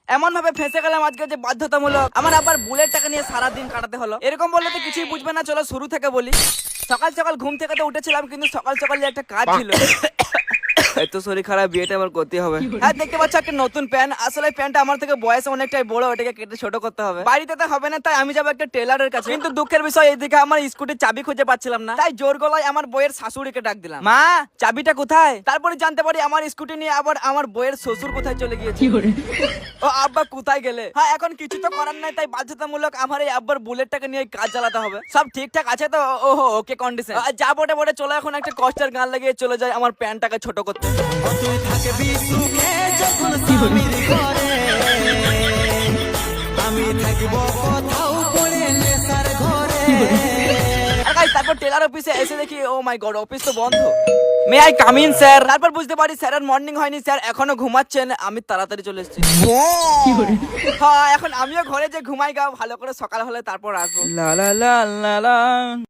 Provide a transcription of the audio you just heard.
এমন ভাবে ফেঁসে গেলাম আজকে যে বাধ্যতামূলক আমার আবার বুলেট টাকা নিয়ে সারাদিন কাটাতে হলো। এরকম বললে তো কিছুই বুঝবে না, চলো শুরু থেকে বলি। সকাল সকাল ঘুম থেকে তো উঠেছিলাম, কিন্তু সকাল সকাল যে একটা কাজ ছিল। এত শরীর খারাপ, বিয়েটা আমার করতে হবে। হ্যাঁ, দেখতে পাচ্ছ একটা নতুন প্যান্ট। আসলে প্যান্টটা আমার থেকে বয়স অনেকটাই বড়, ওটাকে কেটে ছোট করতে হবে। বাড়িতে তো হবে না, তাই আমি যাবো একটা টেলারের কাছে। কিন্তু দুঃখের বিষয় এইদিকে আমার স্কুটির চাবি খুঁজে পাচ্ছিলাম না, তাই জোর গলায় আমার বইয়ের শাশুড়িকে ডাক দিলাম, মা চাবিটা কোথায়? তারপরে জানতে পারি আমার স্কুটি নিয়ে আবার আমার বইয়ের শ্বশুর কোথায় চলে গিয়েছে। ও আব্বা কোথায় গেলে? হ্যাঁ, এখন কিছু তো করার নাই, তাই বাধ্যতামূলক আমার এই আব্বার বুলেটটাকে নিয়ে কাজ চালাতে হবে। সব ঠিকঠাক আছে তো? ওহো, ওকে কন্ডিশন। যা বটে বটে চলো এখন একটা কষ্টের গান লাগিয়ে চলে যায় আমার প্যান্টটাকে ছোট করতে। তারপর টেলার অফিসে এসে দেখি ও মাই গড, অফিস তো বন্ধ। May I come in sir? তারপর বুঝতে পারি স্যারের মর্নিং হয়নি, স্যার এখনো ঘুমাচ্ছেন। আমি তাড়াতাড়ি চলে এসেছি। হ্যাঁ, এখন আমিও ঘরে যে ঘুমাই গা, ভালো করে সকাল হলে তারপর আসবো। লা লা লা লা লা।